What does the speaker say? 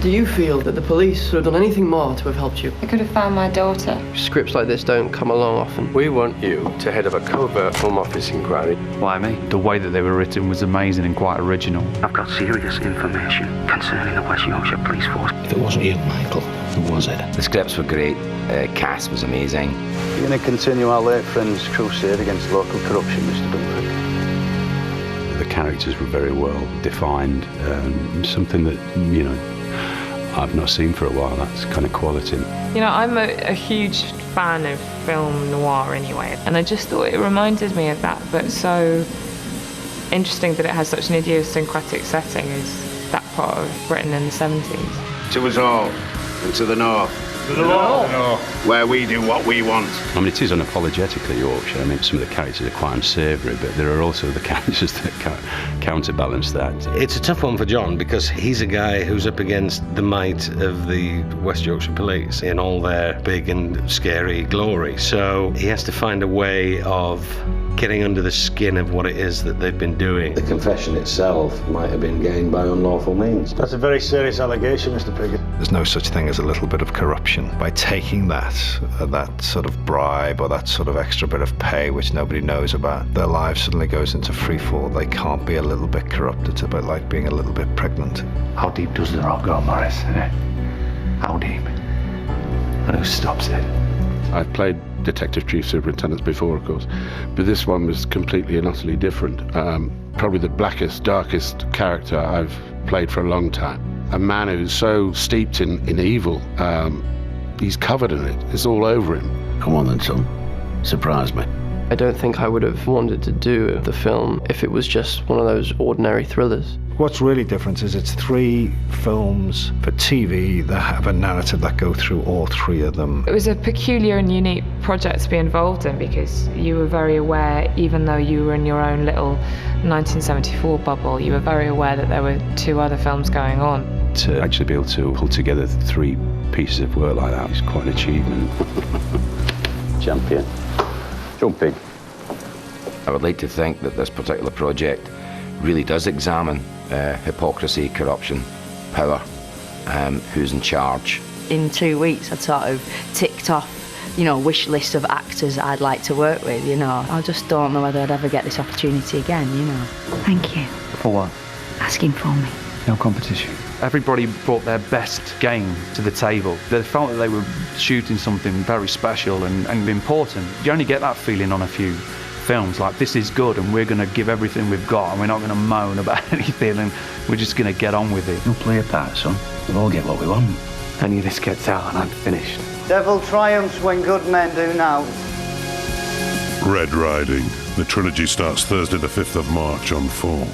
Do you feel that the police would have done anything more to have helped you? I could have found my daughter. Scripts like this don't come along often. We want you to head of a covert Home Office inquiry. Why me? The way that they were written was amazing and quite original. I've got serious information concerning the West Yorkshire Police Force. If it wasn't you, Michael, who was it? The scripts were great, cast was amazing. You're going to continue our late friend's crusade against local corruption, Mr. Dunford? The characters were very well defined, something that, you know, I've not seen for a while. That's kind of quality. You know, I'm a huge fan of film noir anyway, and I just thought it reminded me of that, but so interesting that it has such an idiosyncratic setting as that part of Britain in the 70s. To us all, and to the north. To the north. Where we do what we want. I mean, it is unapologetically Yorkshire. I mean, some of the characters are quite unsavoury, but there are also the characters that counterbalance that. It's a tough one for John because he's a guy who's up against the might of the West Yorkshire Police in all their big and scary glory. So he has to find a way of getting under the skin of what it is that they've been doing. The confession itself might have been gained by unlawful means. That's a very serious allegation, Mr. Piggott. There's no such thing as a little bit of corruption. By taking that sort of bribe or that sort of extra bit of pay which nobody knows about, their life suddenly goes into free fall. They can't be a little bit corrupt. It's a bit like being a little bit pregnant. How deep does the rock go, Morris? How deep? And who stops it? I've played detective chief superintendents before, of course, but this one was completely and utterly different. Probably the blackest, darkest character I've played for a long time. A man who's so steeped in evil, he's covered in it. It's all over him. Come on then, son. Surprise me. I don't think I would have wanted to do the film if it was just one of those ordinary thrillers. What's really different is it's 3 films for TV that have a narrative that go through all 3 of them. It was a peculiar and unique project to be involved in because you were very aware, even though you were in your own little 1974 bubble, you were very aware that there were 2 other films going on. To actually be able to pull together 3 pieces of work like that is quite an achievement. Champion. Jumping. I would like to think that this particular project really does examine hypocrisy, corruption, power, who's in charge. In 2 weeks, I'd sort of ticked off, you know, a wish list of actors I'd like to work with, you know. I just don't know whether I'd ever get this opportunity again, you know. Thank you. For what? Asking for me. No competition. Everybody brought their best game to the table. They felt that they were shooting something very special and important. You only get that feeling on a few films, like this is good and we're going to give everything we've got and we're not going to moan about anything and we're just going to get on with it. You'll play a part, son. We'll all get what we want. Any of this gets out and I'm finished. Devil triumphs when good men do now. Red Riding. The trilogy starts Thursday the 5th of March on 4.